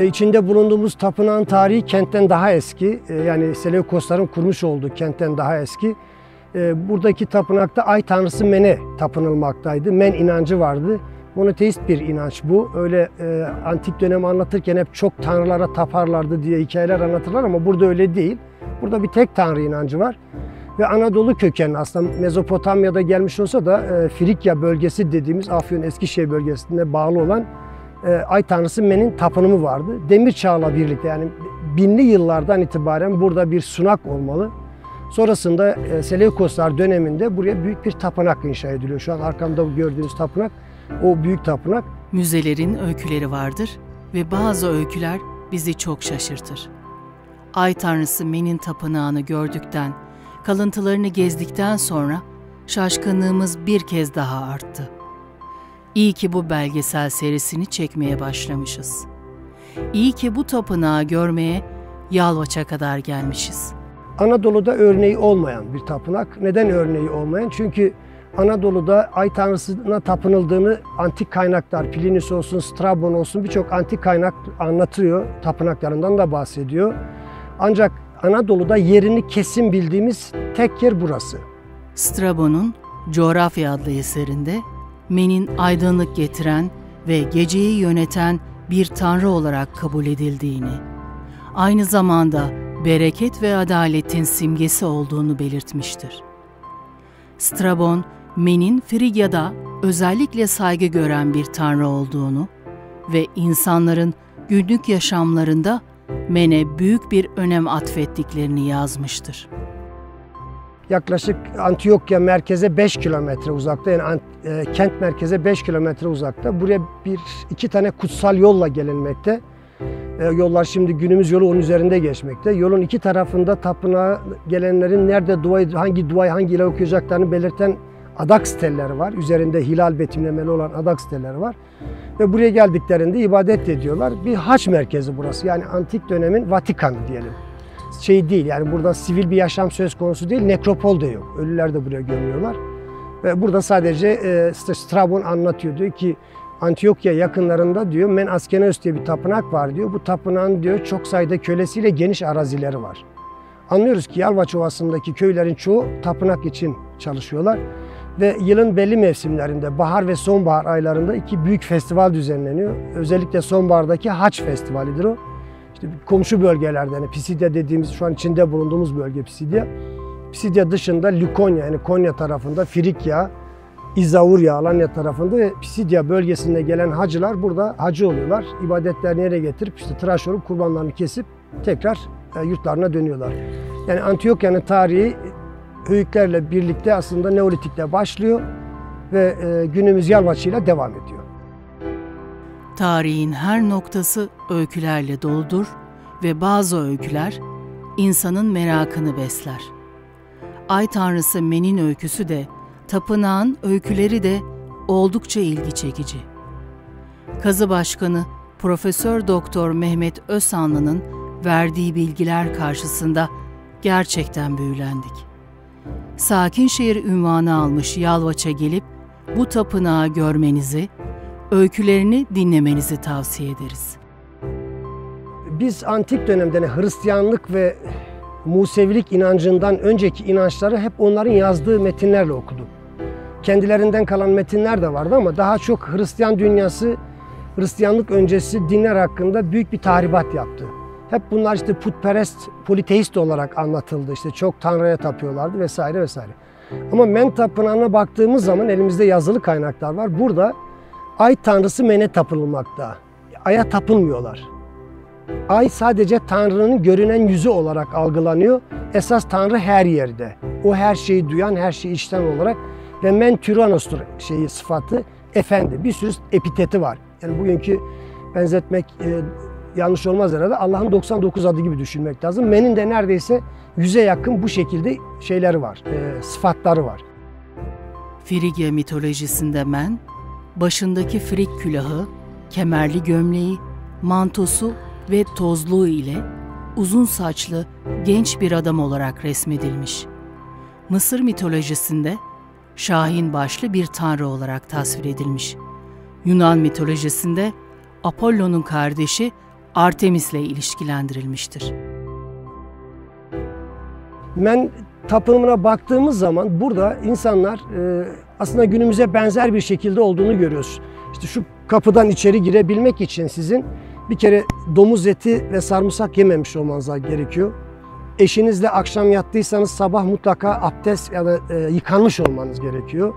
İçinde bulunduğumuz tapınağın tarihi kentten daha eski. Yani Seleukosların kurmuş olduğu kentten daha eski. Buradaki tapınakta ay tanrısı Men'e tapınılmaktaydı. Men inancı vardı. Monoteist bir inanç bu. Öyle antik dönemi anlatırken hep çok tanrılara taparlardı diye hikayeler anlatırlar ama burada öyle değil. Burada bir tek tanrı inancı var. Ve Anadolu kökenli, aslında Mezopotamya'da gelmiş olsa da Frikya bölgesi dediğimiz Afyon Eskişehir bölgesine bağlı olan ay tanrısı Men'in tapınımı vardı. Demir çağla birlikte, yani binli yıllardan itibaren burada bir sunak olmalı. Sonrasında Seleukoslar döneminde buraya büyük bir tapınak inşa ediliyor. Şu an arkamda gördüğünüz tapınak o büyük tapınak. Müzelerin öyküleri vardır ve bazı öyküler bizi çok şaşırtır. Ay tanrısı Men'in tapınağını gördükten, kalıntılarını gezdikten sonra şaşkınlığımız bir kez daha arttı. İyi ki bu belgesel serisini çekmeye başlamışız. İyi ki bu tapınağı görmeye Yalvaç'a kadar gelmişiz. Anadolu'da örneği olmayan bir tapınak. Neden örneği olmayan? Çünkü Anadolu'da ay tanrısına tapınıldığını antik kaynaklar, Plinius olsun, Strabon olsun, birçok antik kaynak anlatıyor. Tapınaklarından da bahsediyor. Ancak Anadolu'da yerini kesin bildiğimiz tek yer burası. Strabon'un Coğrafya adlı eserinde Men'in aydınlık getiren ve geceyi yöneten bir tanrı olarak kabul edildiğini, aynı zamanda bereket ve adaletin simgesi olduğunu belirtmiştir. Strabon, Men'in Frigya'da özellikle saygı gören bir tanrı olduğunu ve insanların günlük yaşamlarında Men'e büyük bir önem atfettiklerini yazmıştır. Yaklaşık Antiyokya merkeze 5 kilometre uzakta, yani kent merkeze 5 kilometre uzakta. Buraya iki tane kutsal yolla gelinmekte. Yollar şimdi günümüz yolu onun üzerinde geçmekte. Yolun iki tarafında tapınağa gelenlerin nerede hangi duayı hangi ile okuyacaklarını belirten adak stelleri var. Üzerinde hilal betimlemeli olan adak stelleri var. Ve buraya geldiklerinde ibadet ediyorlar. Bir haç merkezi burası. Yani antik dönemin Vatikanı diyelim. Değil, yani burada sivil bir yaşam söz konusu değil, nekropol da yok. Ölüler de buraya gömüyorlar. Ve burada sadece Strabon anlatıyor, diyor ki Antiyokya yakınlarında diyor Men Askeneus diye bir tapınak var diyor. Bu tapınağın diyor çok sayıda kölesiyle geniş arazileri var. Anlıyoruz ki Yalvaç Ovası'ndaki köylerin çoğu tapınak için çalışıyorlar. Ve yılın belli mevsimlerinde, bahar ve sonbahar aylarında iki büyük festival düzenleniyor. Özellikle sonbahardaki Haç Festivali'dir o. İşte komşu bölgelerde, yani Pisidya dediğimiz, şu an içinde bulunduğumuz bölge Pisidya. Pisidya dışında Likonya, yani Konya tarafında, Frikya, İzaurya, Alanya tarafında ve Pisidya bölgesinde gelen hacılar burada hacı oluyorlar. İbadetlerini yere getirip işte tıraş olup kurbanlarını kesip tekrar yurtlarına dönüyorlar. Yani Antiyokya'nın tarihi höyüklerle birlikte aslında Neolitik'te başlıyor ve günümüz Yalvaç'ıyla devam ediyor. Tarihin her noktası öykülerle doludur ve bazı öyküler insanın merakını besler. Ay tanrısı Men'in öyküsü de, tapınağın öyküleri de oldukça ilgi çekici. Kazı Başkanı Profesör Doktor Mehmet Özsanlı'nın verdiği bilgiler karşısında gerçekten büyülendik. Sakin şehir ünvanı almış Yalvaç'a gelip bu tapınağı görmenizi, öykülerini dinlemenizi tavsiye ederiz. Biz antik dönemde Hristiyanlık ve Musevilik inancından önceki inançları hep onların yazdığı metinlerle okuduk. Kendilerinden kalan metinler de vardı ama daha çok Hristiyan dünyası, Hristiyanlık öncesi dinler hakkında büyük bir tahribat yaptı. Hep bunlar işte putperest, politeist olarak anlatıldı. İşte çok tanrıya tapıyorlardı vesaire vesaire. Ama Men tapınağına baktığımız zaman elimizde yazılı kaynaklar var. Burada ay tanrısı Men'e tapınılmakta. Ay'a tapınmıyorlar. Ay sadece Tanrı'nın görünen yüzü olarak algılanıyor. Esas Tanrı her yerde. O her şeyi duyan, her şeyi işten olarak ve Men Tyrannos'tur sıfatı, efendi. Bir sürü epiteti var. Yani bugünkü benzetmek yanlış olmaz herhalde. Allah'ın 99 adı gibi düşünmek lazım. Men'in de neredeyse 100'e yakın bu şekilde şeyleri var, sıfatları var. Frigya mitolojisinde Men, başındaki frig külahı, kemerli gömleği, mantosu ve tozluğu ile uzun saçlı genç bir adam olarak resmedilmiş. Mısır mitolojisinde şahin başlı bir tanrı olarak tasvir edilmiş. Yunan mitolojisinde Apollon'un kardeşi Artemis'le ilişkilendirilmiştir. Men tapınımına baktığımız zaman burada insanlar aslında günümüze benzer bir şekilde olduğunu görüyoruz. İşte şu kapıdan içeri girebilmek için sizin bir kere domuz eti ve sarımsak yememiş olmanız gerekiyor. Eşinizle akşam yattıysanız sabah mutlaka abdest ya da yıkanmış olmanız gerekiyor.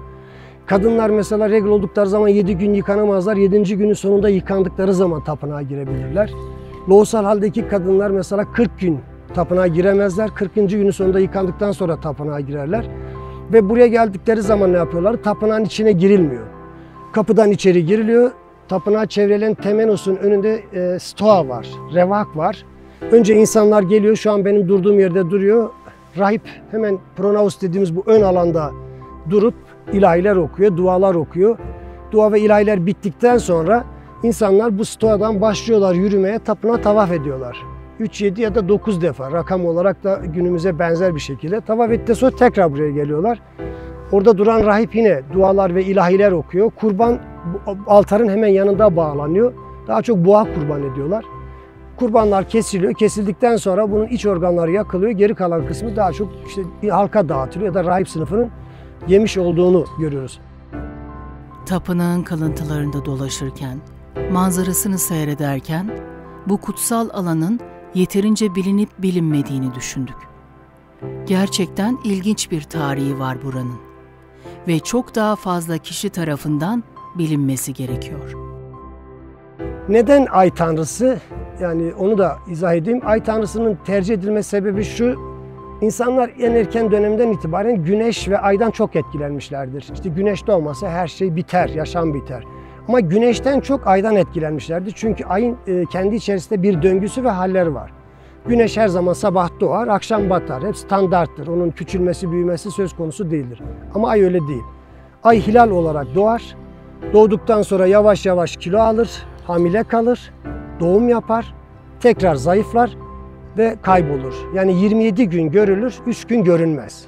Kadınlar mesela regl oldukları zaman 7 gün yıkanamazlar. 7. günün sonunda yıkandıkları zaman tapınağa girebilirler. Loğusal haldeki kadınlar mesela 40 gün tapınağa giremezler. 40. günün sonunda yıkandıktan sonra tapınağa girerler. Ve buraya geldikleri zaman ne yapıyorlar? Tapınağın içine girilmiyor. Kapıdan içeri giriliyor. Tapınağı çevreleyen temenos'un önünde stoa var, revak var. Önce insanlar geliyor, şu an benim durduğum yerde duruyor. Rahip hemen pronaos dediğimiz bu ön alanda durup ilahiler okuyor, dualar okuyor. Dua ve ilahiler bittikten sonra insanlar bu stoadan başlıyorlar yürümeye, tapınağa tavaf ediyorlar. 3, 7 ya da 9 defa rakam olarak da günümüze benzer bir şekilde tavaf ettikten sonra tekrar buraya geliyorlar. Orada duran rahip yine dualar ve ilahiler okuyor. Kurban altarın hemen yanında bağlanıyor. Daha çok boğa kurban ediyorlar. Kurbanlar kesiliyor. Kesildikten sonra bunun iç organları yakılıyor. Geri kalan kısmı daha çok işte bir halka dağıtılıyor ya da rahip sınıfının yemiş olduğunu görüyoruz. Tapınağın kalıntılarında dolaşırken, manzarasını seyrederken bu kutsal alanın yeterince bilinip bilinmediğini düşündük. Gerçekten ilginç bir tarihi var buranın ve çok daha fazla kişi tarafından bilinmesi gerekiyor. Neden Ay Tanrısı? Yani onu da izah edeyim. Ay Tanrısı'nın tercih edilme sebebi şu: İnsanlar en erken dönemden itibaren güneş ve aydan çok etkilenmişlerdir. İşte güneş doğmasa her şey biter, yaşam biter. Ama güneşten çok aydan etkilenmişlerdir. Çünkü ayın kendi içerisinde bir döngüsü ve halleri var. Güneş her zaman sabah doğar, akşam batar. Hep standarttır. Onun küçülmesi, büyümesi söz konusu değildir. Ama ay öyle değil. Ay hilal olarak doğar. Doğduktan sonra yavaş yavaş kilo alır, hamile kalır, doğum yapar, tekrar zayıflar ve kaybolur. Yani 27 gün görülür, 3 gün görünmez.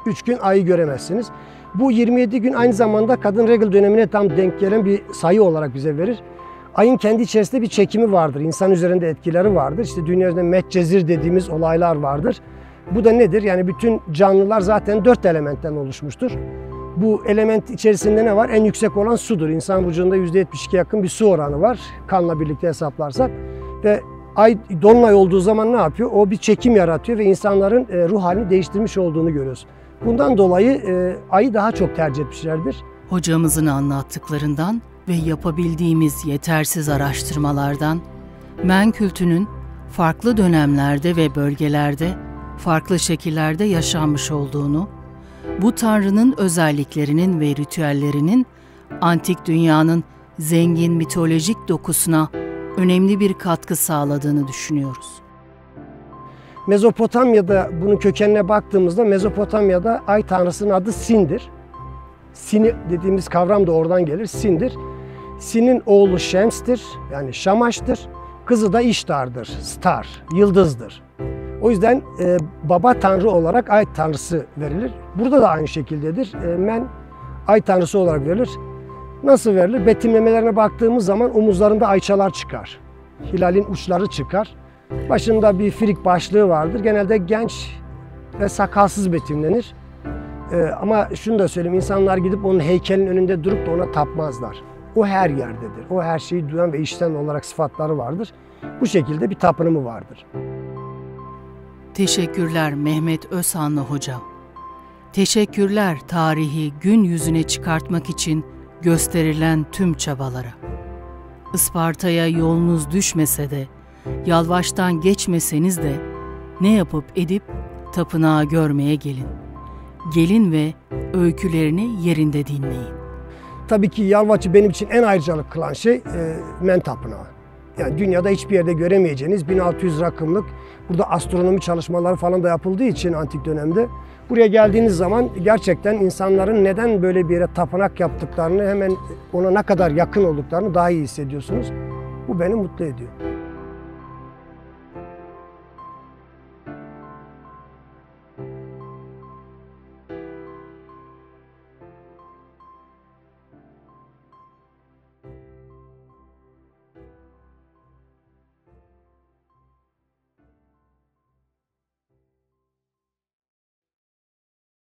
3 gün ayı göremezsiniz. Bu 27 gün aynı zamanda kadın regl dönemine tam denk gelen bir sayı olarak bize verir. Ayın kendi içerisinde bir çekimi vardır. İnsan üzerinde etkileri vardır. İşte dünya üzerinde metcezir dediğimiz olaylar vardır. Bu da nedir? Yani bütün canlılar zaten 4 elementten oluşmuştur. Bu element içerisinde ne var? En yüksek olan sudur. İnsan vücudunda %72 yakın bir su oranı var. Kanla birlikte hesaplarsak. Ve ay dolunay olduğu zaman ne yapıyor? O bir çekim yaratıyor ve insanların ruh halini değiştirmiş olduğunu görüyoruz. Bundan dolayı ayı daha çok tercih etmişlerdir. Hocamızın anlattıklarından ve yapabildiğimiz yetersiz araştırmalardan Men kültünün farklı dönemlerde ve bölgelerde farklı şekillerde yaşanmış olduğunu, bu tanrının özelliklerinin ve ritüellerinin antik dünyanın zengin mitolojik dokusuna önemli bir katkı sağladığını düşünüyoruz. Mezopotamya'da bunun kökenine baktığımızda Mezopotamya'da ay tanrısının adı Sin'dir. Sin dediğimiz kavram da oradan gelir, Sin'dir. Sin'in oğlu Şems'tir, yani Şamaş'tır. Kızı da İştar'dır, Star, yıldızdır. O yüzden baba tanrı olarak ay tanrısı verilir. Burada da aynı şekildedir. Men ay tanrısı olarak verilir. Nasıl verilir? Betimlemelerine baktığımız zaman omuzlarında ayçalar çıkar. Hilalin uçları çıkar. Başında bir frik başlığı vardır. Genelde genç ve sakalsız betimlenir. Ama şunu da söyleyeyim, insanlar gidip onun heykelin önünde durup da ona tapmazlar. O her yerdedir. O her şeyi duyan ve işten olarak sıfatları vardır. Bu şekilde bir tapınımı vardır. Teşekkürler Mehmet Özhanlı Hocam. Teşekkürler tarihi gün yüzüne çıkartmak için gösterilen tüm çabalara. Isparta'ya yolunuz düşmese de, Yalvaç'tan geçmeseniz de ne yapıp edip tapınağı görmeye gelin. Gelin ve öykülerini yerinde dinleyin. Tabii ki Yalvaç'ı benim için en ayrıcalık kılan şey Men Tapınağı. Yani dünyada hiçbir yerde göremeyeceğiniz 1600 rakımlık, burada astronomi çalışmaları falan da yapıldığı için antik dönemde. Buraya geldiğiniz zaman gerçekten insanların neden böyle bir yere tapınak yaptıklarını, hemen ona ne kadar yakın olduklarını daha iyi hissediyorsunuz. Bu beni mutlu ediyor.